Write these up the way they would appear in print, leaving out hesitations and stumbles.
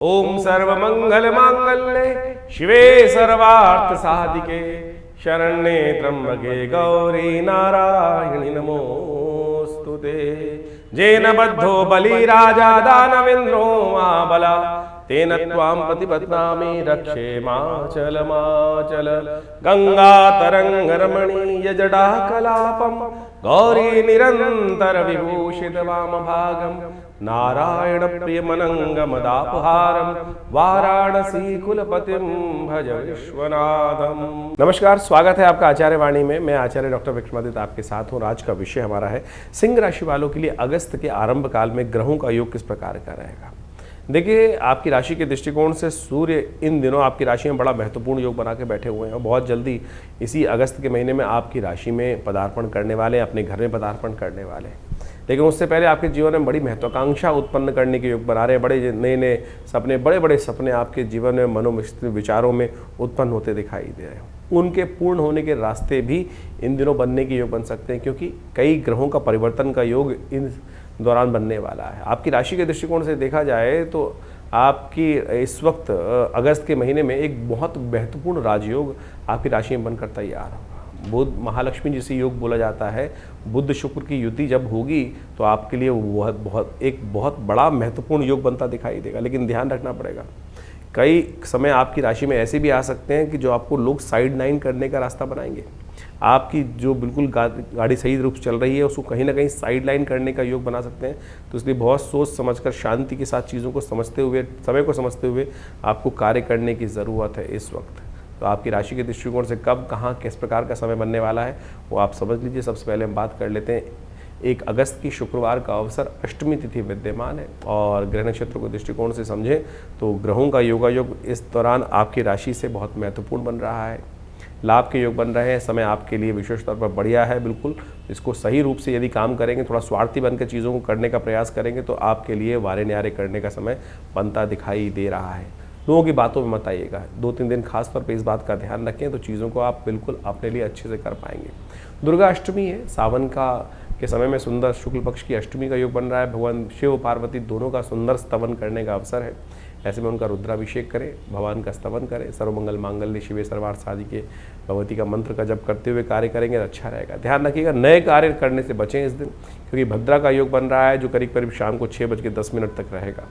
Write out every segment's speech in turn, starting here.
ओम सर्वमंगल मांगल्ये शिवे सर्वार्थ साधिके शरण्ये त्र्यंबके गौरी नारायणि नमोस्तुते। जेन बद्धो बलिराजा दानवेन्द्रो महाबला तेन त्वां प्रतिपद्नामि रक्षे माचल माचल। गंगा तरंग रमणीय जटाकलापं गौरी निरंतर विभूषित वामभागं नारायण प्रियमनंगमदापहारं वाराणसी कुलपतिं भज विश्वनाथम। नमस्कार, स्वागत है आपका आचार्य वाणी में। मैं आचार्य डॉक्टर विक्रमादित्य आपके साथ हूँ। आज का विषय हमारा है सिंह राशि वालों के लिए अगस्त के आरंभ काल में ग्रहों का योग किस प्रकार का रहेगा। देखिए, आपकी राशि के दृष्टिकोण से सूर्य इन दिनों आपकी राशि में बड़ा महत्वपूर्ण योग बना के बैठे हुए हैं और बहुत जल्दी इसी अगस्त के महीने में आपकी राशि में पदार्पण करने वाले हैं, अपने घर में पदार्पण करने वाले हैं। लेकिन उससे पहले आपके जीवन में बड़ी महत्वाकांक्षा उत्पन्न करने के योग बना रहे हैं। बड़े नए नए सपने, बड़े बड़े सपने आपके जीवन में मनोविचारों विचारों में उत्पन्न होते दिखाई दे रहे हैं। उनके पूर्ण होने के रास्ते भी इन दिनों बनने के योग बन सकते हैं, क्योंकि कई ग्रहों का परिवर्तन का योग इन दौरान बनने वाला है। आपकी राशि के दृष्टिकोण से देखा जाए तो आपकी इस वक्त अगस्त के महीने में एक बहुत महत्वपूर्ण राजयोग आपकी राशि में बनकर तैयार होगा। बुध महालक्ष्मी जिसे योग बोला जाता है, बुध शुक्र की युति जब होगी तो आपके लिए वो बहुत बड़ा महत्वपूर्ण योग बनता दिखाई देगा। लेकिन ध्यान रखना पड़ेगा, कई समय आपकी राशि में ऐसे भी आ सकते हैं कि जो आपको लोग साइड लाइन करने का रास्ता बनाएंगे। आपकी जो बिल्कुल गाड़ी सही रूप से चल रही है उसको कहीं ना कहीं साइड लाइन करने का योग बना सकते हैं। तो इसलिए बहुत सोच समझकर शांति के साथ चीज़ों को समझते हुए, समय को समझते हुए आपको कार्य करने की ज़रूरत है इस वक्त। तो आपकी राशि के दृष्टिकोण से कब, कहाँ, किस प्रकार का समय बनने वाला है वो आप समझ लीजिए। सबसे पहले हम बात कर लेते हैं 1 अगस्त की शुक्रवार का अवसर, अष्टमी तिथि विद्यमान है और ग्रह नक्षत्र के दृष्टिकोण से समझें तो ग्रहों का योगायोग इस दौरान आपकी राशि से बहुत महत्वपूर्ण बन रहा है। लाभ के योग बन रहे हैं। समय आपके लिए विशेष तौर पर बढ़िया है। बिल्कुल इसको सही रूप से यदि काम करेंगे, थोड़ा स्वार्थी बनकर चीज़ों को करने का प्रयास करेंगे तो आपके लिए वारे न्यारे करने का समय बनता दिखाई दे रहा है। लोगों की बातों में मत आइएगा। 2-3 दिन खास तौर पे इस बात का ध्यान रखें तो चीज़ों को आप बिल्कुल अपने लिए अच्छे से कर पाएंगे। दुर्गा अष्टमी है, सावन के समय में सुंदर शुक्ल पक्ष की अष्टमी का योग बन रहा है। भगवान शिव पार्वती दोनों का सुंदर स्तवन करने का अवसर है। ऐसे में उनका रुद्राभिषेक करें, भगवान का स्तवन करें। सर्वमंगल मांगल्ये शिवे सर्वार्थ साधिके भगवती का मंत्र का जप करते हुए कार्य करेंगे तो अच्छा रहेगा। ध्यान रखिएगा, नए कार्य करने से बचें इस दिन, क्योंकि भद्रा का योग बन रहा है जो करीब करीब शाम को 6:10 तक रहेगा।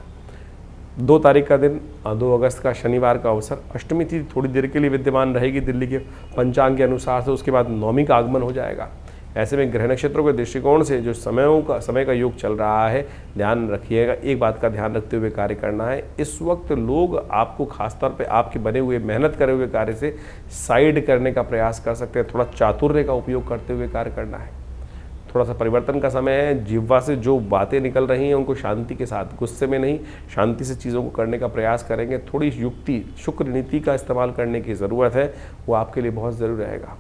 2 तारीख का दिन, 2 अगस्त का शनिवार का अवसर, अष्टमी तिथि थोड़ी देर के लिए विद्यमान रहेगी दिल्ली के पंचांग के अनुसार से। उसके बाद नवमी का आगमन हो जाएगा। ऐसे में ग्रह नक्षत्रों के दृष्टिकोण से जो समय का योग चल रहा है, ध्यान रखिएगा, एक बात का ध्यान रखते हुए कार्य करना है। इस वक्त लोग आपको खासतौर पे आपके बने हुए, मेहनत करे हुए कार्य से साइड करने का प्रयास कर सकते हैं। थोड़ा चातुर्य का उपयोग करते हुए कार्य करना है। थोड़ा सा परिवर्तन का समय है। जिह्वा से जो बातें निकल रही हैं उनको शांति के साथ, गुस्से में नहीं, शांति से चीज़ों को करने का प्रयास करेंगे। थोड़ी युक्ति, शुक्र नीति का इस्तेमाल करने की ज़रूरत है, वो आपके लिए बहुत ज़रूरी रहेगा।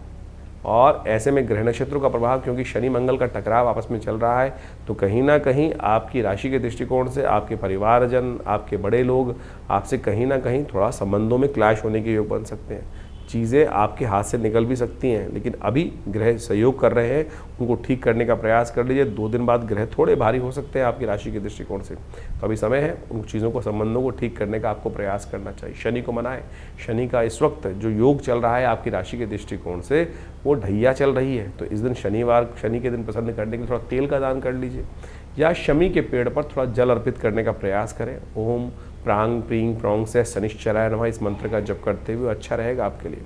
और ऐसे में ग्रह नक्षत्रों का प्रभाव, क्योंकि शनि मंगल का टकराव आपस में चल रहा है, तो कहीं ना कहीं आपकी राशि के दृष्टिकोण से आपके परिवारजन, आपके बड़े लोग आपसे कहीं ना कहीं थोड़ा संबंधों में क्लैश होने के योग बन सकते हैं। चीज़ें आपके हाथ से निकल भी सकती हैं, लेकिन अभी ग्रह सहयोग कर रहे हैं, उनको ठीक करने का प्रयास कर लीजिए। 2 दिन बाद ग्रह थोड़े भारी हो सकते हैं आपकी राशि के दृष्टिकोण से, तो अभी समय है उन चीज़ों को, संबंधों को ठीक करने का आपको प्रयास करना चाहिए। शनि को मनाएं। शनि का इस वक्त जो योग चल रहा है आपकी राशि के दृष्टिकोण से वो ढैया चल रही है, तो इस दिन शनि के दिन प्रसन्न करने के लिए थोड़ा तेल का दान कर लीजिए, या शमी के पेड़ पर थोड़ा जल अर्पित करने का प्रयास करें। ओम प्रांग प्रींग प्रौंग से शनिश्चराय नमः इस मंत्र का जप करते हुए अच्छा रहेगा आपके लिए।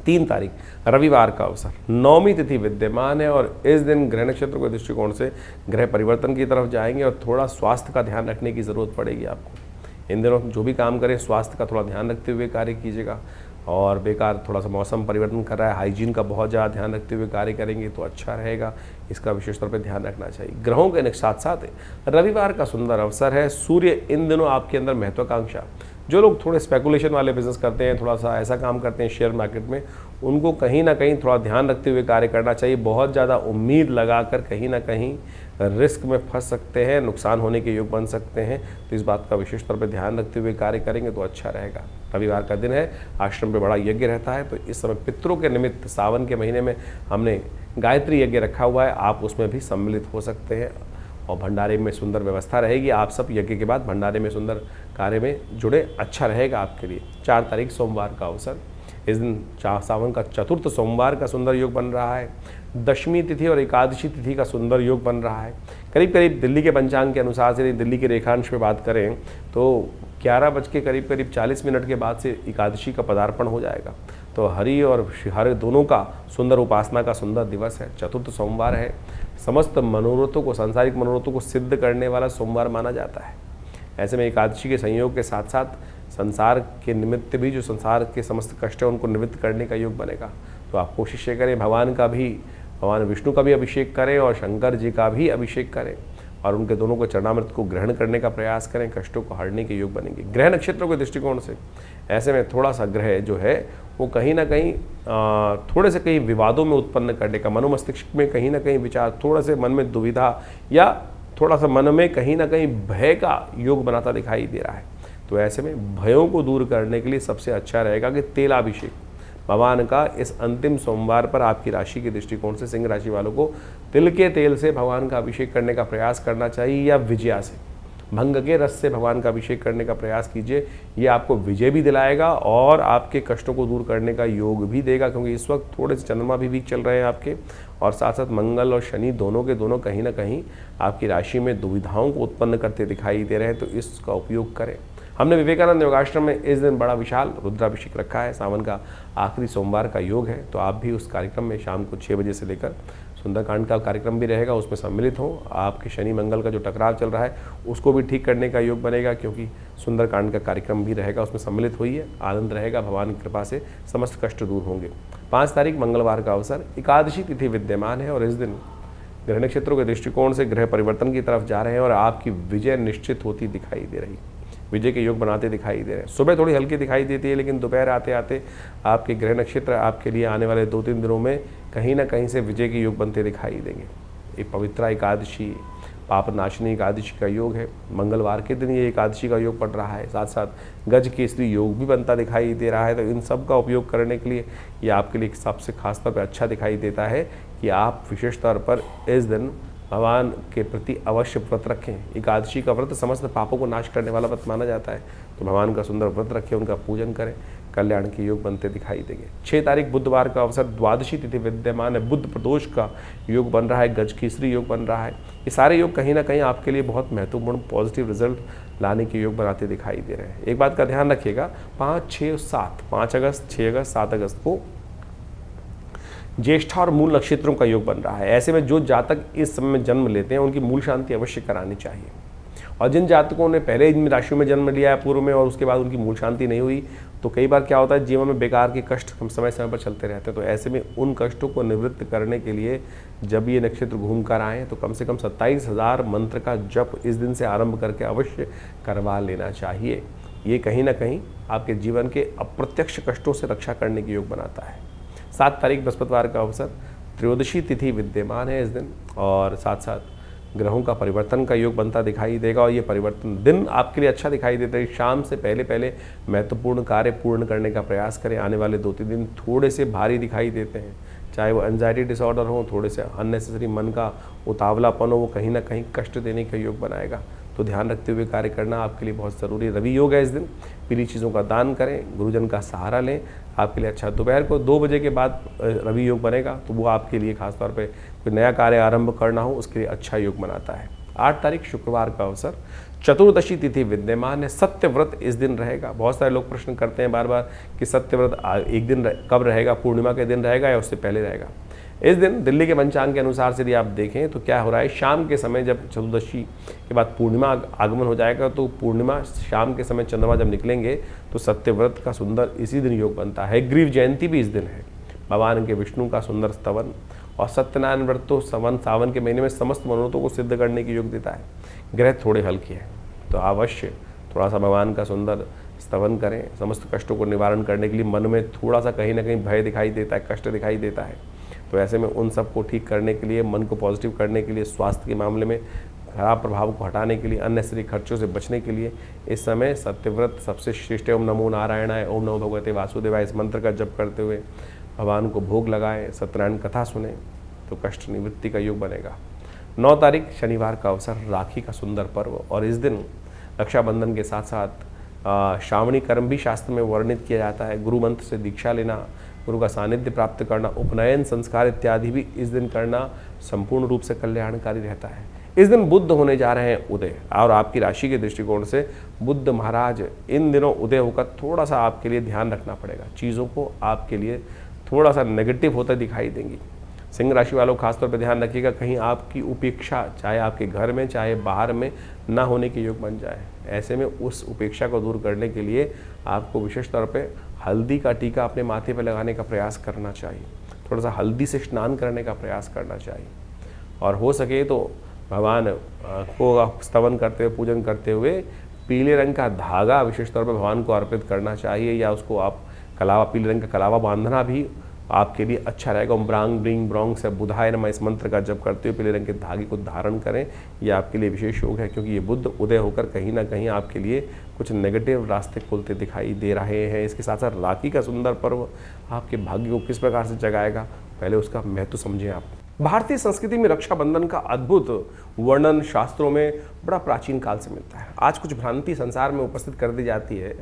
3 तारीख रविवार का अवसर, नवमी तिथि विद्यमान है और इस दिन ग्रह नक्षत्रों के दृष्टिकोण से ग्रह परिवर्तन की तरफ जाएंगे और थोड़ा स्वास्थ्य का ध्यान रखने की ज़रूरत पड़ेगी आपको। इन दिनों जो भी काम करें स्वास्थ्य का थोड़ा ध्यान रखते हुए कार्य कीजिएगा। और बेकार थोड़ा सा मौसम परिवर्तन कर रहा है, हाइजीन का बहुत ज़्यादा ध्यान रखते हुए कार्य करेंगे तो अच्छा रहेगा। इसका विशेष तौर पर ध्यान रखना चाहिए। ग्रहों के साथ साथ रविवार का सुंदर अवसर है। सूर्य इन दिनों आपके अंदर महत्वाकांक्षा, जो लोग थोड़े स्पेकुलेशन वाले बिजनेस करते हैं, थोड़ा सा ऐसा काम करते हैं शेयर मार्केट में, उनको कहीं ना कहीं थोड़ा ध्यान रखते हुए कार्य करना चाहिए। बहुत ज़्यादा उम्मीद लगाकर कहीं ना कहीं रिस्क में फंस सकते हैं, नुकसान होने के योग बन सकते हैं। तो इस बात का विशेष तौर पर ध्यान रखते हुए कार्य करेंगे तो अच्छा रहेगा। रविवार का दिन है, आश्रम पे बड़ा यज्ञ रहता है, तो इस समय पितरों के निमित्त सावन के महीने में हमने गायत्री यज्ञ रखा हुआ है, आप उसमें भी सम्मिलित हो सकते हैं। और भंडारे में सुंदर व्यवस्था रहेगी। आप सब यज्ञ के बाद भंडारे में सुंदर कार्य में जुड़े, अच्छा रहेगा आपके लिए। 4 तारीख सोमवार का अवसर, इस दिन सावन का चतुर्थ सोमवार का सुंदर योग बन रहा है। दशमी तिथि और एकादशी तिथि का सुंदर योग बन रहा है। करीब करीब दिल्ली के पंचांग के अनुसार से, दिल्ली के रेखांश पे बात करें तो 11 बज के करीब 40 मिनट के बाद से एकादशी का पदार्पण हो जाएगा। तो हरि और हर दोनों का सुंदर उपासना का सुंदर दिवस है। चतुर्थ सोमवार है। समस्त मनोरथों को, सांसारिक मनोरथों को सिद्ध करने वाला सोमवार माना जाता है। ऐसे में एकादशी के संयोग के साथ साथ संसार के निमित्त भी जो संसार के समस्त कष्ट है उनको निवृत्त करने का योग बनेगा। तो आप कोशिश ये करें, भगवान विष्णु का भी अभिषेक करें और शंकर जी का भी अभिषेक करें और उनके दोनों को चरणामृत को ग्रहण करने का प्रयास करें। कष्टों को हरने के योग बनेंगे। ग्रह नक्षत्रों के दृष्टिकोण से ऐसे में थोड़ा सा ग्रह जो है वो कहीं ना कहीं थोड़े से कहीं विवादों में उत्पन्न करने का, मनोमस्तिष्क में कहीं ना कहीं विचार, थोड़ा से मन में दुविधा या थोड़ा सा मन में कहीं ना कहीं भय का योग बनाता दिखाई दे रहा है। तो ऐसे में भयों को दूर करने के लिए सबसे अच्छा रहेगा कि तेलाभिषेक भगवान का इस अंतिम सोमवार पर आपकी राशि के दृष्टिकोण से सिंह राशि वालों को तिल के तेल से भगवान का अभिषेक करने का प्रयास करना चाहिए, या विजया से, भंग के रस से भगवान का अभिषेक करने का प्रयास कीजिए। ये आपको विजय भी दिलाएगा और आपके कष्टों को दूर करने का योग भी देगा, क्योंकि इस वक्त थोड़े से चंद्रमा भी वीक चल रहे हैं आपके, और साथ साथ मंगल और शनि दोनों के दोनों कहीं ना कहीं आपकी राशि में दुविधाओं को उत्पन्न करते दिखाई दे रहे हैं। तो इसका उपयोग करें। हमने विवेकानंद योगाश्रम में इस दिन बड़ा विशाल रुद्राभिषेक रखा है। सावन का आखिरी सोमवार का योग है, तो आप भी उस कार्यक्रम में शाम को 6 बजे से लेकर सुंदरकांड का कार्यक्रम भी रहेगा, उसमें सम्मिलित हों। आपके शनि मंगल का जो टकराव चल रहा है उसको भी ठीक करने का योग बनेगा, क्योंकि सुंदरकांड का कार्यक्रम भी रहेगा, उसमें सम्मिलित होइए। आनंद रहेगा, भगवान की कृपा से समस्त कष्ट दूर होंगे। 5 तारीख मंगलवार का अवसर, एकादशी तिथि विद्यमान है और इस दिन ग्रह नक्षत्रों के दृष्टिकोण से ग्रह परिवर्तन की तरफ जा रहे हैं और आपकी विजय निश्चित होती दिखाई दे रही, विजय के योग बनाते दिखाई दे रहे हैं। सुबह थोड़ी हल्की दिखाई देती है, लेकिन दोपहर आते आते आपके ग्रह नक्षत्र आपके लिए आने वाले 2-3 दिनों में कहीं ना कहीं से विजय के योग बनते दिखाई देंगे। एक पवित्रा एकादशी, पाप नाशनी एकादशी का योग है। मंगलवार के दिन ये एकादशी का योग पड़ रहा है। साथ साथ गज केसरी योग भी बनता दिखाई दे रहा है। तो इन सब का उपयोग करने के लिए ये आपके लिए सबसे खास तौर पर अच्छा दिखाई देता है कि आप विशेष तौर पर इस दिन भगवान के प्रति अवश्य व्रत रखें। एकादशी का व्रत समस्त पापों को नाश करने वाला व्रत माना जाता है। तो भगवान का सुंदर व्रत रखें, उनका पूजन करें, कल्याण के योग बनते दिखाई देंगे। 6 तारीख बुधवार का अवसर, द्वादशी तिथि विद्यमान है। बुध प्रदोष का योग बन रहा है, गज केसरी योग बन रहा है। ये सारे योग कहीं ना कहीं आपके लिए बहुत महत्वपूर्ण पॉजिटिव रिजल्ट लाने के योग बनाते दिखाई दे रहे हैं। एक बात का ध्यान रखिएगा, 5, 6, 7, 5 अगस्त, 6 अगस्त, 7 अगस्त को ज्येष्ठा और मूल नक्षत्रों का योग बन रहा है। ऐसे में जो जातक इस समय में जन्म लेते हैं उनकी मूल शांति अवश्य करानी चाहिए। और जिन जातकों ने पहले इन राशियों में जन्म लिया है पूर्व में और उसके बाद उनकी मूल शांति नहीं हुई, तो कई बार क्या होता है, जीवन में बेकार के कष्ट हम समय समय पर चलते रहते हैं। तो ऐसे में उन कष्टों को निवृत्त करने के लिए जब ये नक्षत्र घूम कर आएँ तो कम से कम 27,000 मंत्र का जप इस दिन से आरंभ करके अवश्य करवा लेना चाहिए। ये कहीं ना कहीं आपके जीवन के अप्रत्यक्ष कष्टों से रक्षा करने के योग बनाता है। 7 तारीख बृहस्पतिवार का अवसर, त्रयोदशी तिथि विद्यमान है इस दिन, और साथ साथ ग्रहों का परिवर्तन का योग बनता दिखाई देगा। और ये परिवर्तन दिन आपके लिए अच्छा दिखाई देता है। शाम से पहले महत्वपूर्ण कार्य पूर्ण करने का प्रयास करें। आने वाले 2-3 दिन थोड़े से भारी दिखाई देते हैं, चाहे वो एंजाइटी डिसऑर्डर हो, थोड़े से अननेसेसरी मन का उतावलापन हो, वो कहीं ना कहीं कष्ट देने का योग बनाएगा। तो ध्यान रखते हुए कार्य करना आपके लिए बहुत ज़रूरी। रवि योग है इस दिन, पीली चीज़ों का दान करें, गुरुजन का सहारा लें, आपके लिए अच्छा। दोपहर को 2 बजे के बाद रवि योग बनेगा, तो वो आपके लिए खासतौर पे कोई नया कार्य आरंभ करना हो उसके लिए अच्छा योग बनाता है। 8 तारीख शुक्रवार का अवसर, चतुर्दशी तिथि विद्यमान है। सत्य व्रत इस दिन रहेगा। बहुत सारे लोग प्रश्न करते हैं बार बार कि सत्य व्रत एक दिन कब रहेगा, पूर्णिमा के दिन रहेगा या उससे पहले रहेगा। इस दिन दिल्ली के पंचांग के अनुसार से यदि आप देखें तो क्या हो रहा है, शाम के समय जब चतुर्दशी के बाद पूर्णिमा आगमन हो जाएगा, तो पूर्णिमा शाम के समय चंद्रमा जब निकलेंगे तो सत्यव्रत का सुंदर इसी दिन योग बनता है। ग्रीव जयंती भी इस दिन है। भगवान के विष्णु का सुंदर स्तवन और सत्यनारायण व्रत तो सावन के महीने में समस्त मनोरथों को सिद्ध करने की योग देता है। ग्रह थोड़े हल्के हैं, तो अवश्य थोड़ा सा भगवान का सुंदर स्तवन करें। समस्त कष्टों को निवारण करने के लिए मन में थोड़ा सा कहीं ना कहीं भय दिखाई देता है, कष्ट दिखाई देता है। तो ऐसे में उन सब को ठीक करने के लिए, मन को पॉजिटिव करने के लिए, स्वास्थ्य के मामले में खराब प्रभाव को हटाने के लिए, अननेसेसरी खर्चों से बचने के लिए इस समय सत्यव्रत सबसे श्रेष्ठ है। ओम नमो नारायणाय, ओम नमो भगवते वासुदेवाय, इस मंत्र का जप करते हुए भगवान को भोग लगाएं, सत्यनारायण कथा सुने, तो कष्ट निवृत्ति का योग बनेगा। 9 तारीख शनिवार का अवसर, राखी का सुंदर पर्व, और इस दिन रक्षाबंधन के साथ साथ श्रावणी कर्म भी शास्त्र में वर्णित किया जाता है। गुरु मंत्र से दीक्षा लेना, गुरु का सानिध्य प्राप्त करना, उपनयन संस्कार इत्यादि भी इस दिन करना संपूर्ण रूप से कल्याणकारी रहता है। इस दिन बुद्ध होने जा रहे हैं उदय, और आपकी राशि के दृष्टिकोण से बुद्ध महाराज इन दिनों उदय होकर थोड़ा सा आपके लिए ध्यान रखना पड़ेगा। चीज़ों को आपके लिए थोड़ा सा नेगेटिव होता दिखाई देंगी। सिंह राशि वालों खासतौर पर ध्यान रखिएगा, कहीं आपकी उपेक्षा चाहे आपके घर में चाहे बाहर में ना होने के योग बन जाए। ऐसे में उस उपेक्षा को दूर करने के लिए आपको विशेष तौर पे हल्दी का टीका अपने माथे पर लगाने का प्रयास करना चाहिए। थोड़ा सा हल्दी से स्नान करने का प्रयास करना चाहिए, और हो सके तो भगवान को स्तवन करते हुए, पूजन करते हुए पीले रंग का धागा विशेष तौर पर भगवान को अर्पित करना चाहिए, या उसको आप कलावा, पीले रंग का कलावा बांधना भी आपके लिए अच्छा रहेगा। ओम ब्रांग ब्रिंग ब्रोंग से बुधाय नमः इस मंत्र का जप करते हुए पीले रंग के धागे को धारण करें। ये आपके लिए विशेष योग है, क्योंकि ये बुद्ध उदय होकर कहीं ना कहीं आपके लिए कुछ नेगेटिव रास्ते खोलते दिखाई दे रहे हैं। इसके साथ साथ राखी का सुंदर पर्व आपके भाग्य को किस प्रकार से जगाएगा, पहले उसका महत्व समझें आप। भारतीय संस्कृति में रक्षाबंधन का अद्भुत वर्णन शास्त्रों में बड़ा प्राचीन काल से मिलता है। आज कुछ भ्रांति संसार में उपस्थित कर दी जाती है।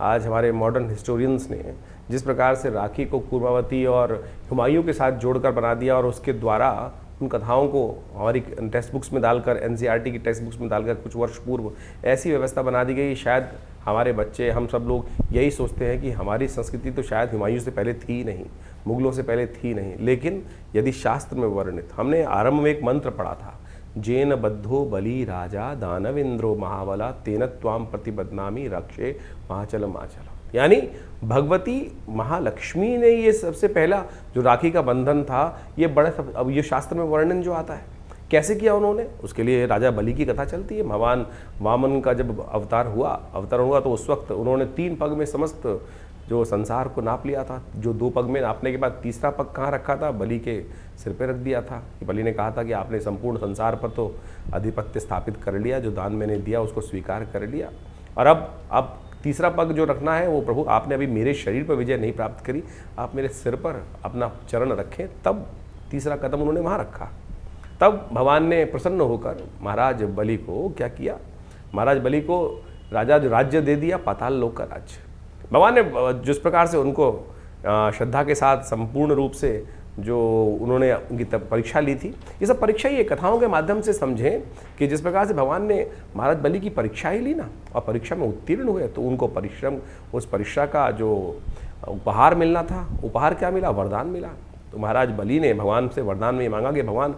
आज हमारे मॉडर्न हिस्टोरियंस ने जिस प्रकार से राखी को कुर्मावती और हुमायूं के साथ जोड़कर बना दिया, और उसके द्वारा उन कथाओं को हमारी टेक्स्ट बुक्स में डालकर, एनसीईआरटी की टेक्स्ट बुक्स में डालकर कुछ वर्ष पूर्व ऐसी व्यवस्था बना दी गई, शायद हमारे बच्चे, हम सब लोग यही सोचते हैं कि हमारी संस्कृति तो शायद हुमायूं से पहले थी नहीं, मुगलों से पहले थी नहीं। लेकिन यदि शास्त्र में वर्णित, हमने आरंभ में एक मंत्र पढ़ा था, जेन बद्धो बली राजा दानवेंद्रो महाबला तेन त्वाम प्रतिबदनामी रक्षे महाचल माचल। यानी भगवती महालक्ष्मी ने ये सबसे पहला जो राखी का बंधन था, ये बड़ा, अब ये शास्त्र में वर्णन जो आता है कैसे किया उन्होंने, उसके लिए राजा बलि की कथा चलती है। भगवान वामन का जब अवतार हुआ तो उस वक्त उन्होंने 3 पग में समस्त जो संसार को नाप लिया था। जो 2 पग में नापने के बाद तीसरा पग कहाँ रखा था, बलि के सिर पे रख दिया था। बलि ने कहा था कि आपने संपूर्ण संसार पर तो आधिपत्य स्थापित कर लिया, जो दान मैंने दिया उसको स्वीकार कर लिया, और अब तीसरा पग जो रखना है वो प्रभु आपने अभी मेरे शरीर पर विजय नहीं प्राप्त करी, आप मेरे सिर पर अपना चरण रखें। तब तीसरा कदम उन्होंने वहाँ रखा। तब भगवान ने प्रसन्न होकर महाराज बलि को क्या किया, महाराज बलि को राजा जो राज्य दे दिया, पाताल लोक का राज्य। भगवान ने जिस प्रकार से उनको श्रद्धा के साथ संपूर्ण रूप से जो उन्होंने उनकी परीक्षा ली थी, ये सब परीक्षा ही कथाओं के माध्यम से समझें कि जिस प्रकार से भगवान ने महाराज बलि की परीक्षा ही ली ना, और परीक्षा में उत्तीर्ण हुए, तो उनको परिश्रम, उस परीक्षा का जो उपहार मिलना था, उपहार क्या मिला, वरदान मिला। तो महाराज बलि ने भगवान से वरदान में ये मांगा कि भगवान,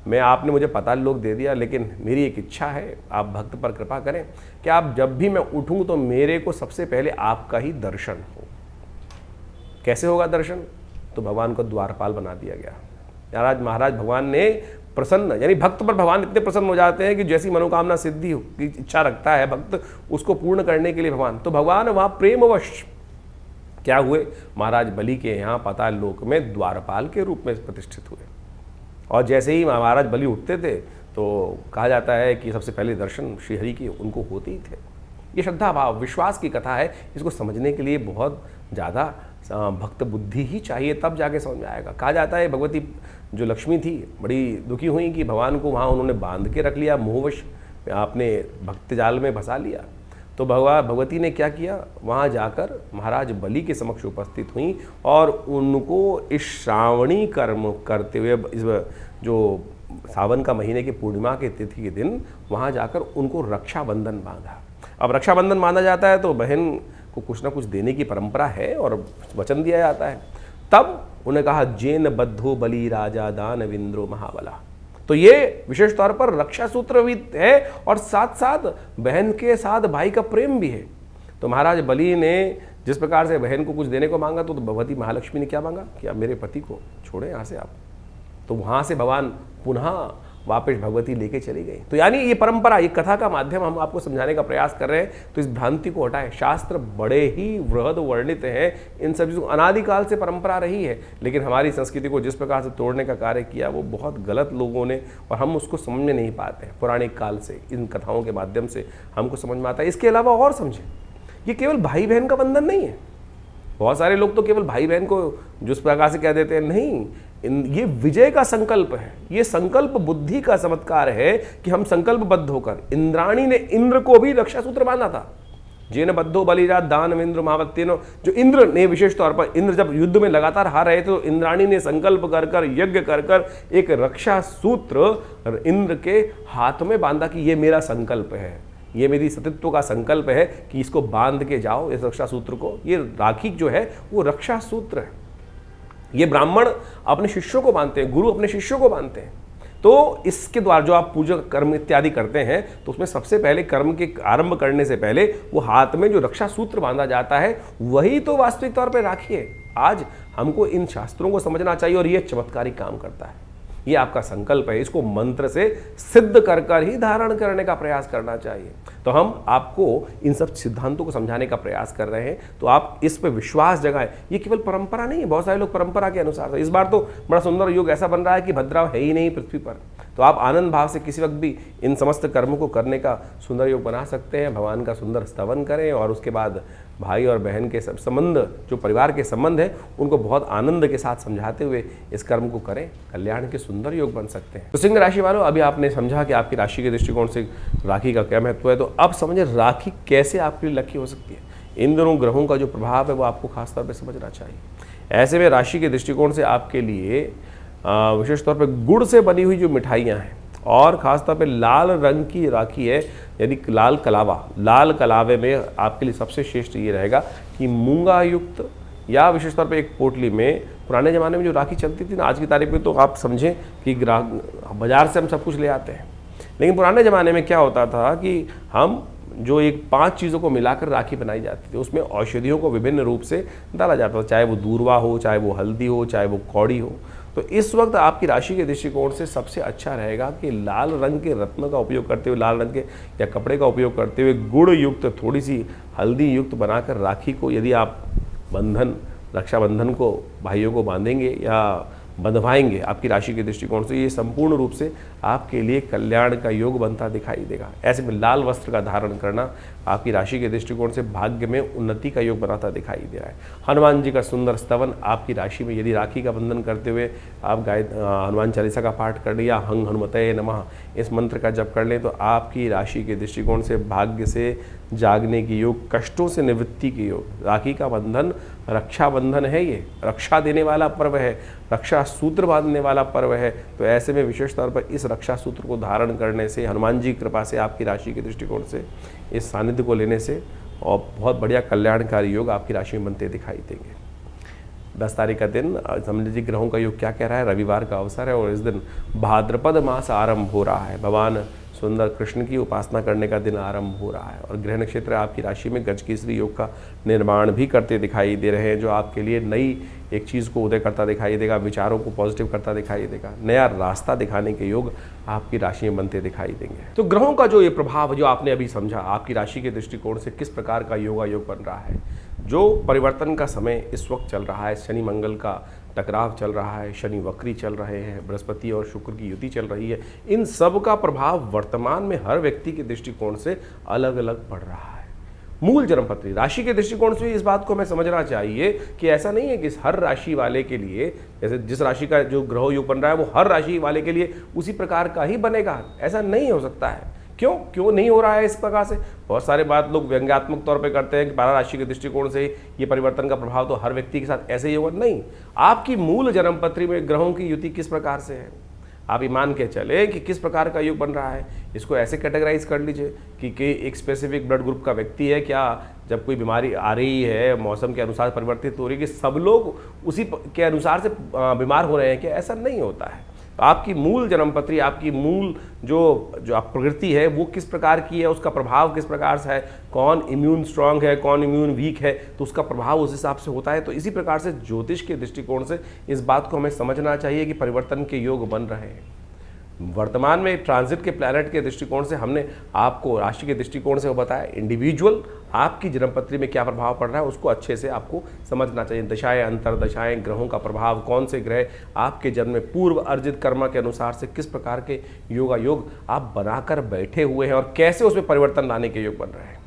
मैं, आपने मुझे पाताल लोक दे दिया, लेकिन मेरी एक इच्छा है, आप भक्त पर कृपा करें कि आप जब भी मैं उठूं तो मेरे को सबसे पहले आपका ही दर्शन हो। कैसे होगा दर्शन, तो भगवान को द्वारपाल बना दिया गया। महाराज भगवान ने प्रसन्न, यानी भक्त पर भगवान इतने प्रसन्न हो जाते हैं कि जैसी मनोकामना सिद्धि की इच्छा रखता है भक्त, उसको पूर्ण करने के लिए भगवान वहाँ प्रेमवश क्या हुए, महाराज बलि के यहाँ पाताल लोक में द्वारपाल के रूप में प्रतिष्ठित हुए। और जैसे ही महाराज बलि उठते थे तो कहा जाता है कि सबसे पहले दर्शन श्रीहरि के उनको होते ही थे। ये श्रद्धा भाव, विश्वास की कथा है। इसको समझने के लिए बहुत ज़्यादा भक्त बुद्धि ही चाहिए, तब जाके समझ में आएगा। कहा जाता है भगवती जो लक्ष्मी थी बड़ी दुखी हुई कि भगवान को वहाँ उन्होंने बांध के रख लिया, मोहवश आपने भक्त जाल में फंसा लिया। तो भगवती ने क्या किया, वहाँ जाकर महाराज बलि के समक्ष उपस्थित हुई और उनको इस श्रावणी कर्म करते हुए, इस जो सावन का महीने की पूर्णिमा के तिथि के दिन वहाँ जाकर उनको रक्षाबंधन बांधा। अब रक्षाबंधन बांधा जाता है तो बहन को कुछ ना कुछ देने की परंपरा है और वचन दिया जाता है। तब उन्हें कहा, जेन बद्धो बलि राजा दानवेंद्रो महाबला। तो ये विशेष तौर पर रक्षा सूत्र भी है और साथ साथ बहन के साथ भाई का प्रेम भी है। तो महाराज बलि ने जिस प्रकार से बहन को कुछ देने को मांगा, तो भगवती महालक्ष्मी ने क्या मांगा कि आप मेरे पति को छोड़ें यहाँ से आप। तो वहाँ से भगवान पुनः वापस भगवती लेके चली गई। तो यानी ये परंपरा, ये कथा का माध्यम हम आपको समझाने का प्रयास कर रहे हैं। तो इस भ्रांति को हटाएं। शास्त्र बड़े ही वृहद वर्णित हैं, इन सब चीज़ों अनादिकाल से परंपरा रही है, लेकिन हमारी संस्कृति को जिस प्रकार से तोड़ने का कार्य किया वो बहुत गलत लोगों ने, और हम उसको समझ में नहीं पाते हैं। पौराणिक काल से इन कथाओं के माध्यम से हमको समझ में आता है। इसके अलावा और समझें, ये केवल भाई बहन का बंधन नहीं है। बहुत सारे लोग तो केवल भाई बहन को जिस प्रकार से कह देते हैं, नहीं, ये विजय का संकल्प है, ये संकल्प बुद्धि का चमत्कार है कि हम संकल्पबद्ध होकर, इंद्राणी ने इंद्र को भी रक्षा सूत्र बांधा था। जेन बद्धो बलिराज दानवेंद्र महावत्यनो, जो इंद्र ने विशेष तौर पर, इंद्र जब युद्ध में लगातार हार रहे थे तो इंद्राणी ने संकल्प कर कर, यज्ञ कर कर एक रक्षा सूत्र इंद्र के हाथ में बांधा कि ये मेरा संकल्प है, ये मेरी सतीत्व का संकल्प है कि इसको बांध के जाओ, इस रक्षा सूत्र को। ये राखी जो है वो रक्षा सूत्र है। ये ब्राह्मण अपने शिष्यों को बांधते हैं, गुरु अपने शिष्यों को बांधते हैं। तो इसके द्वारा जो आप पूजा कर्म इत्यादि करते हैं तो उसमें सबसे पहले कर्म के आरंभ करने से पहले वो हाथ में जो रक्षा सूत्र बांधा जाता है वही तो वास्तविक तौर पर राखी है। आज हमको इन शास्त्रों को समझना चाहिए और ये चमत्कारी काम करता है। ये आपका संकल्प है, इसको मंत्र से सिद्ध कर कर ही धारण करने का प्रयास करना चाहिए। तो हम आपको इन सब सिद्धांतों को समझाने का प्रयास कर रहे हैं, तो आप इस पे विश्वास जगाएं। ये केवल परंपरा नहीं है, बहुत सारे लोग परंपरा के अनुसार, इस बार तो बड़ा सुंदर योग ऐसा बन रहा है कि भद्राव है ही नहीं पृथ्वी पर, तो आप आनंद भाव से किसी वक्त भी इन समस्त कर्मों को करने का सुंदर योग बना सकते हैं। भगवान का सुंदर स्तवन करें और उसके बाद भाई और बहन के सब संबंध, जो परिवार के संबंध है, उनको बहुत आनंद के साथ समझाते हुए इस कर्म को करें। कल्याण के सुंदर योग बन सकते हैं। तो सिंह राशि वालों, अभी आपने समझा कि आपकी राशि के दृष्टिकोण से राखी का क्या महत्व है, तो अब समझे राखी कैसे आपके लिए लकी हो सकती है। इन दोनों ग्रहों का जो प्रभाव है वो आपको खासतौर पर समझना चाहिए। ऐसे में राशि के दृष्टिकोण से आपके लिए विशेष तौर पर गुड़ से बनी हुई जो मिठाइयाँ हैं और ख़ासतौर पे लाल रंग की राखी है, यानी लाल कलावा, लाल कलावे में आपके लिए सबसे श्रेष्ठ ये रहेगा कि मूंगा युक्त या विशेष तौर पे एक पोटली में, पुराने ज़माने में जो राखी चलती थी ना, आज की तारीख में तो आप समझें कि बाज़ार से हम सब कुछ ले आते हैं, लेकिन पुराने ज़माने में क्या होता था कि हम जो एक 5 चीज़ों को मिलाकर राखी बनाई जाती थी, उसमें औषधियों को विभिन्न रूप से डाला जाता था, चाहे वो दूरवा हो, चाहे वो हल्दी हो, चाहे वो कौड़ी हो। तो इस वक्त आपकी राशि के दृष्टिकोण से सबसे अच्छा रहेगा कि लाल रंग के रत्न का उपयोग करते हुए, लाल रंग के या कपड़े का उपयोग करते हुए गुड़ युक्त, थोड़ी सी हल्दी युक्त बनाकर राखी को, यदि आप रक्षाबंधन को भाइयों को बांधेंगे या बंधवाएंगे आपकी राशि के दृष्टिकोण से, ये संपूर्ण रूप से आपके लिए कल्याण का योग बनता दिखाई देगा। ऐसे में लाल वस्त्र का धारण करना आपकी राशि के दृष्टिकोण से भाग्य में उन्नति का योग बनाता दिखाई दे रहा है। हनुमान जी का सुंदर स्तवन आपकी राशि में, यदि राखी का बंधन करते हुए आप हनुमान चालीसा का पाठ कर लें या हंग हनुमते नमः इस मंत्र का जप कर लें, तो आपकी राशि के दृष्टिकोण से भाग्य से जागने की योग, कष्टों से निवृत्ति की योग। राखी का बंधन रक्षाबंधन है, ये रक्षा देने वाला पर्व है, रक्षा सूत्र बांधने वाला पर्व है। तो ऐसे में विशेष तौर पर इस रक्षा सूत्र को धारण करने से, हनुमान जी की कृपा से, आपकी राशि के दृष्टिकोण से इस सानिध्य को लेने से और बहुत बढ़िया कल्याणकारी योग आपकी राशि में बनते दिखाई देंगे। 10 तारीख का दिन, समझ लीजिए ग्रहों का योग क्या कह रहा है, रविवार का अवसर है और इस दिन भाद्रपद मास आरंभ हो रहा है। भगवान सुंदर कृष्ण की उपासना करने का दिन आरंभ हो रहा है और गृह नक्षत्र आपकी राशि में गजकेसरी योग का निर्माण भी करते दिखाई दे रहे हैं, जो आपके लिए नई एक चीज़ को उदय करता दिखाई देगा, विचारों को पॉजिटिव करता दिखाई देगा, नया रास्ता दिखाने के योग आपकी राशि में बनते दिखाई देंगे। तो ग्रहों का जो ये प्रभाव जो आपने अभी समझा, आपकी राशि के दृष्टिकोण से किस प्रकार का योग बन रहा है, जो परिवर्तन का समय इस वक्त चल रहा है, शनि मंगल का टकराव चल रहा है, शनि वक्री चल रहे हैं, बृहस्पति और शुक्र की युति चल रही है, इन सब का प्रभाव वर्तमान में हर व्यक्ति के दृष्टिकोण से अलग अलग पड़ रहा है। मूल जन्मपत्री राशि के दृष्टिकोण से इस बात को हमें समझना चाहिए कि ऐसा नहीं है कि हर राशि वाले के लिए, जैसे जिस राशि का जो ग्रह योग बन रहा है वो हर राशि वाले के लिए उसी प्रकार का ही बनेगा, ऐसा नहीं हो सकता है। क्यों नहीं हो रहा है इस प्रकार से? बहुत सारे बात लोग व्यंग्यात्मक तौर पे करते हैं कि 12 राशि के दृष्टिकोण से ये परिवर्तन का प्रभाव तो हर व्यक्ति के साथ ऐसे ही होगा। नहीं, आपकी मूल जन्मपत्री में ग्रहों की युति किस प्रकार से है, आप ये मान के चले कि किस प्रकार का योग बन रहा है। इसको ऐसे कैटेगराइज कर लीजिए कि एक स्पेसिफिक ब्लड ग्रुप का व्यक्ति है, क्या जब कोई बीमारी आ रही है, मौसम के अनुसार परिवर्तित हो रही है, कि सब लोग उसी के अनुसार से बीमार हो रहे हैं, क्या? ऐसा नहीं होता है। तो आपकी मूल जन्मपत्री, आपकी मूल जो आप प्रकृति है वो किस प्रकार की है, उसका प्रभाव किस प्रकार से है, कौन इम्यून स्ट्रांग है, कौन इम्यून वीक है, तो उसका प्रभाव उस हिसाब से होता है। तो इसी प्रकार से ज्योतिष के दृष्टिकोण से इस बात को हमें समझना चाहिए कि परिवर्तन के योग बन रहे हैं। वर्तमान में ट्रांजिट के प्लैनेट के दृष्टिकोण से हमने आपको राशि के दृष्टिकोण से वो बताया, इंडिविजुअल आपकी जन्मपत्री में क्या प्रभाव पड़ रहा है उसको अच्छे से आपको समझना चाहिए। दशाएं, अंतरदशाएं, ग्रहों का प्रभाव, कौन से ग्रह आपके जन्म में पूर्व अर्जित कर्म के अनुसार से किस प्रकार के योग आप बनाकर बैठे हुए हैं और कैसे उसमें परिवर्तन लाने के योग बन रहे हैं।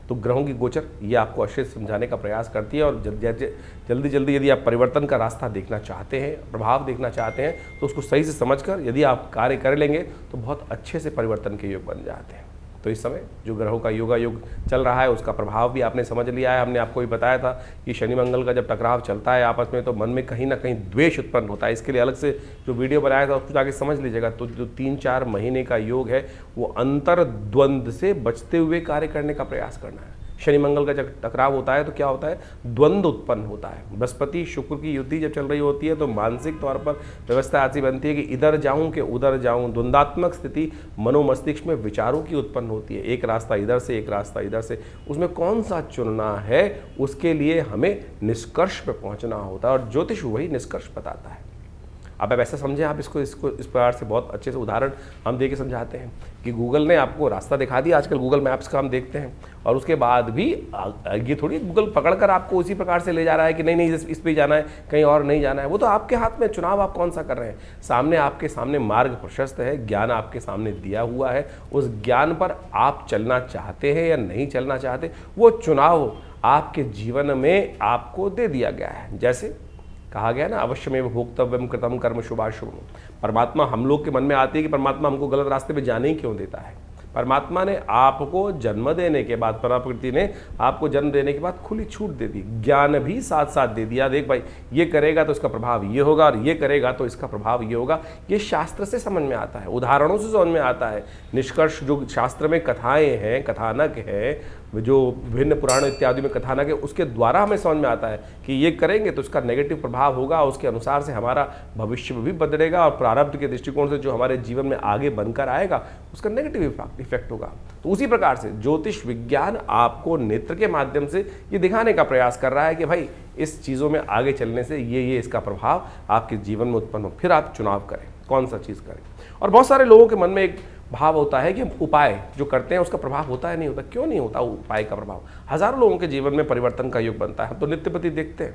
तो ग्रहों की गोचर ये आपको अच्छे से समझाने का प्रयास करती है। और जल्दी जल्दी यदि आप परिवर्तन का रास्ता देखना चाहते हैं, प्रभाव देखना चाहते हैं, तो उसको सही से समझकर यदि आप कार्य कर लेंगे तो बहुत अच्छे से परिवर्तन के योग बन जाते हैं। तो इस समय जो ग्रहों का योगा योग चल रहा है उसका प्रभाव भी आपने समझ लिया है। हमने आपको भी बताया था कि शनि मंगल का जब टकराव चलता है आपस में तो मन में कहीं ना कहीं द्वेष उत्पन्न होता है। इसके लिए अलग से जो वीडियो बनाया था उसको जाके समझ लीजिएगा। तो जो 3-4 महीने का योग है वो अंतर द्वंद्व से बचते हुए कार्य करने का प्रयास करना है। शनि मंगल का जब टकराव होता है तो क्या होता है, द्वंद्व उत्पन्न होता है। बृहस्पति शुक्र की युति जब चल रही होती है तो मानसिक तौर पर व्यवस्था ऐसी बनती है कि इधर जाऊं कि उधर जाऊं, द्वंद्वात्मक स्थिति मनोमस्तिष्क में विचारों की उत्पन्न होती है। एक रास्ता इधर से, एक रास्ता इधर से, उसमें कौन सा चुनना है उसके लिए हमें निष्कर्ष पे पहुंचना होता है और ज्योतिष वही निष्कर्ष बताता है। अब आप ऐसा समझें, आप इसको इस प्रकार से बहुत अच्छे से उदाहरण हम दे के समझाते हैं कि गूगल ने आपको रास्ता दिखा दिया। आजकल गूगल मैप्स का हम देखते हैं और उसके बाद भी ये थोड़ी गूगल पकड़कर आपको उसी प्रकार से ले जा रहा है कि नहीं इस पे जाना है, कहीं और नहीं जाना है। वो तो आपके हाथ में, चुनाव आप कौन सा कर रहे हैं। सामने आपके सामने मार्ग प्रशस्त है, ज्ञान आपके सामने दिया हुआ है, उस ज्ञान पर आप चलना चाहते हैं या नहीं चलना चाहते, वो चुनाव आपके जीवन में आपको दे दिया गया है। जैसे कहा गया ना, अवश्यमेव भोक्तव्यम कृतम कर्म शुभाशुभम। परमात्मा हम लोग के मन में आती है कि परमात्मा हमको गलत रास्ते पे जाने ही क्यों देता है। परमात्मा ने आपको जन्म देने के बाद, प्रकृति ने आपको जन्म देने के बाद खुली छूट दे दी, ज्ञान भी साथ साथ दे दिया। देख भाई, ये करेगा तो इसका प्रभाव ये होगा और ये करेगा तो इसका प्रभाव ये होगा। ये शास्त्र से समझ में आता है, उदाहरणों से समझ में आता है। निष्कर्ष जो शास्त्र में कथाएं हैं, कथानक है, जो विभिन्न पुराण इत्यादि में कथानक है, उसके द्वारा हमें समझ में आता है कि ये करेंगे तो उसका नेगेटिव प्रभाव होगा, उसके अनुसार से हमारा भविष्य भी बदलेगा और प्रारब्ध के दृष्टिकोण से जो हमारे जीवन में आगे बनकर आएगा उसका नेगेटिव इफेक्ट होगा। तो उसी प्रकार से ज्योतिष विज्ञान आपको नेत्र के माध्यम से ये दिखाने का प्रयास कर रहा है कि भाई इस चीज़ों में आगे चलने से ये इसका प्रभाव आपके जीवन में उत्पन्न हो, फिर आप चुनाव करें कौन सा चीज़ करें। और बहुत सारे लोगों के मन में एक भाव होता है कि हम उपाय जो करते हैं उसका प्रभाव होता है, नहीं होता। क्यों नहीं होता उपाय का प्रभाव? हजारों लोगों के जीवन में परिवर्तन का योग बनता है। हम तो नित्यपति देखते हैं,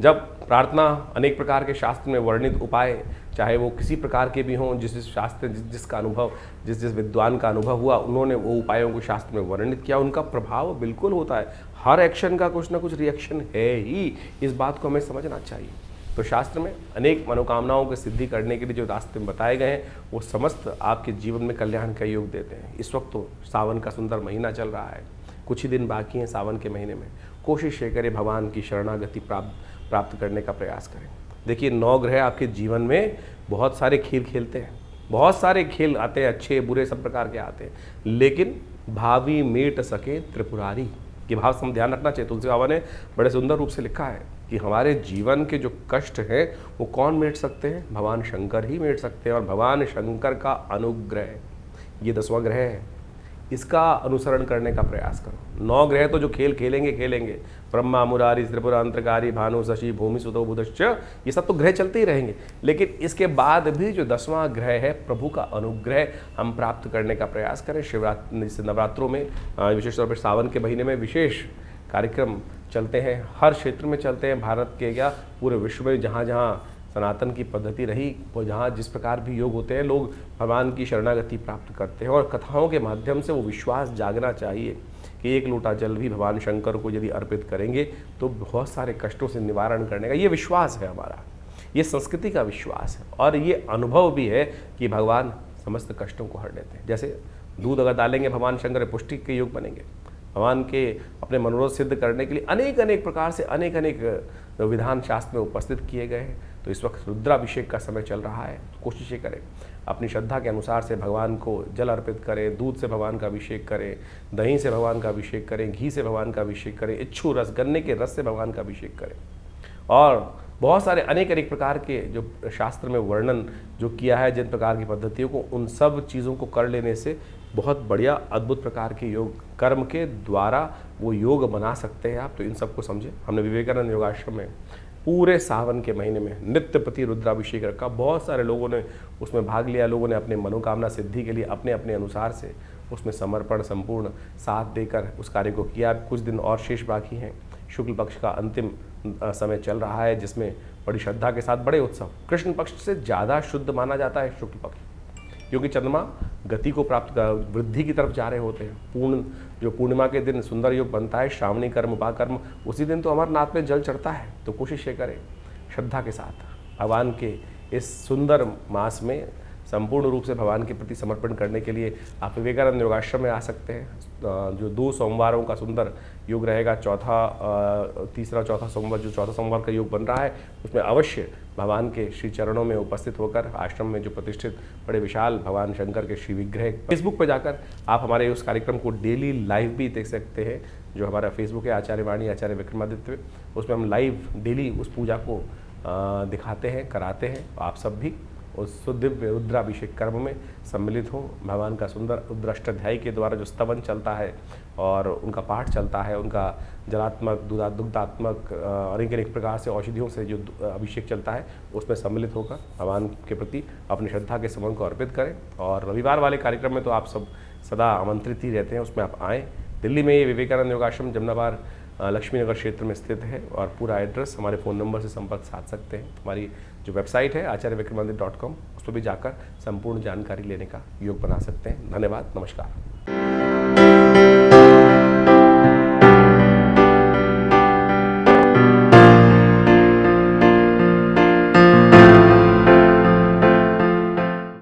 जब प्रार्थना, अनेक प्रकार के शास्त्र में वर्णित उपाय, चाहे वो किसी प्रकार के भी हों, जिस शास्त्र जिसका अनुभव, जिस विद्वान का अनुभव हुआ, उन्होंने वो उपायों को शास्त्र में वर्णित किया, उनका प्रभाव बिल्कुल होता है। हर एक्शन का कुछ ना कुछ रिएक्शन है ही, इस बात को हमें समझना चाहिए। तो शास्त्र में अनेक मनोकामनाओं की सिद्धि करने के लिए जो रास्ते बताए गए हैं वो समस्त आपके जीवन में कल्याण का योग देते हैं। इस वक्त तो सावन का सुंदर महीना चल रहा है, कुछ ही दिन बाकी हैं सावन के महीने में। कोशिश ये करें भगवान की शरणागति प्राप्त करने का प्रयास करें। देखिए 9 ग्रह आपके जीवन में बहुत सारे खेल खेलते हैं, बहुत सारे खेल आते हैं, अच्छे बुरे सब प्रकार के आते हैं, लेकिन भावी मेट सके त्रिपुरारी, ये भाव से हम ध्यान रखना चाहिए। तुलसी बाबा ने बड़े सुंदर रूप से लिखा है कि हमारे जीवन के जो कष्ट हैं वो कौन मेट सकते हैं? भगवान शंकर ही मेट सकते हैं। और भगवान शंकर का अनुग्रह, ये 10वां ग्रह है, इसका अनुसरण करने का प्रयास करो। 9 ग्रह तो जो खेल खेलेंगे, ब्रह्मा मुरारी त्रिपुरा अंतरकारी भानु शशि भूमि सुतो बुधश्च, ये सब तो ग्रह चलते ही रहेंगे। लेकिन इसके बाद भी जो 10वां ग्रह है, प्रभु का अनुग्रह हम प्राप्त करने का प्रयास करें। शिवरात्रि से नवरात्रों में, विशेष तौर पर सावन के महीने में विशेष कार्यक्रम चलते हैं, हर क्षेत्र में चलते हैं, भारत के क्या पूरे विश्व में जहाँ जहाँ सनातन की पद्धति रही, वो जहाँ जिस प्रकार भी योग होते हैं, लोग भगवान की शरणागति प्राप्त करते हैं। और कथाओं के माध्यम से वो विश्वास जागना चाहिए कि एक लोटा जल भी भगवान शंकर को यदि अर्पित करेंगे तो बहुत सारे कष्टों से निवारण करने का ये विश्वास है हमारा, ये संस्कृति का विश्वास है। और ये अनुभव भी है कि भगवान समस्त कष्टों को हर लेते हैं। जैसे दूध अगर डालेंगे भगवान शंकर पुष्टि के योग बनेंगे। भगवान के अपने मनोरथ सिद्ध करने के लिए अनेक प्रकार से अनेक विधान शास्त्र में उपस्थित किए गए हैं। तो इस वक्त रुद्राभिषेक का समय चल रहा है, कोशिश करें अपनी श्रद्धा के अनुसार से भगवान को जल अर्पित करें, दूध से भगवान का अभिषेक करें, दही से भगवान का अभिषेक करें, घी से भगवान का अभिषेक करें, इच्छू रस, गन्ने के रस से भगवान का अभिषेक करें। और बहुत सारे अनेक प्रकार के जो शास्त्र में वर्णन जो किया है जिन प्रकार की पद्धतियों को, उन सब चीज़ों को कर लेने से बहुत बढ़िया अद्भुत प्रकार के योग कर्म के द्वारा वो योग बना सकते हैं आप। तो इन सबको समझें। हमने विवेकानंद योगाश्रम में पूरे सावन के महीने में नित्य प्रति रुद्राभिषेक रखा, बहुत सारे लोगों ने उसमें भाग लिया। लोगों ने अपने मनोकामना सिद्धि के लिए अपने अपने अनुसार से उसमें समर्पण संपूर्ण साथ देकर उस कार्य को किया। कुछ दिन और शेष बाकी हैं। शुक्ल पक्ष का अंतिम समय चल रहा है, जिसमें बड़ी श्रद्धा के साथ बड़े उत्सव, कृष्ण पक्ष से ज़्यादा शुद्ध माना जाता है शुक्ल पक्ष। क्योंकि चंद्रमा गति को प्राप्त वृद्धि की तरफ जा रहे होते हैं। जो पूर्णिमा के दिन सुंदर योग बनता है, श्रावणी कर्म उपाकर्म, उसी दिन तो अमरनाथ में जल चढ़ता है। तो कोशिश ये करें श्रद्धा के साथ भगवान के इस सुंदर मास में संपूर्ण रूप से भगवान के प्रति समर्पण करने के लिए आप विवेकानंद योगाश्रम में आ सकते हैं। जो 2 सोमवारों का सुंदर योग रहेगा, तीसरा चौथा सोमवार, जो चौथा सोमवार का योग बन रहा है, उसमें अवश्य भगवान के श्री चरणों में उपस्थित होकर आश्रम में जो प्रतिष्ठित बड़े विशाल भगवान शंकर के श्री विग्रह, फेसबुक पर जाकर आप हमारे उस कार्यक्रम को डेली लाइव भी देख सकते हैं। जो हमारा फेसबुक है आचार्य वाणी आचार्य विक्रमादित्य, उसमें हम लाइव डेली उस पूजा को दिखाते हैं, कराते हैं। आप सब भी उस दिव्य रुद्राभिषेक कर्म में सम्मिलित हो। भगवान का सुंदर रुद्राष्टाध्यायी के द्वारा जो स्तवन चलता है और उनका पाठ चलता है, उनका जलात्मक दुग्धात्मक अनेक प्रकार से औषधियों से जो अभिषेक चलता है, उसमें सम्मिलित होकर भगवान के प्रति अपनी श्रद्धा के समन को अर्पित करें। और रविवार वाले कार्यक्रम में तो आप सब सदा आमंत्रित ही रहते हैं, उसमें आप आएँ। दिल्ली में ये विवेकानंद योगाश्रम जमनाबाद लक्ष्मी नगर क्षेत्र में स्थित है और पूरा एड्रेस हमारे फ़ोन नंबर से संपर्क साध सकते हैं। हमारी जो वेबसाइट है आचार्यविक्रमादित्य.com, उस पर भी जाकर संपूर्ण जानकारी लेने का योग बना सकते हैं। धन्यवाद, नमस्कार।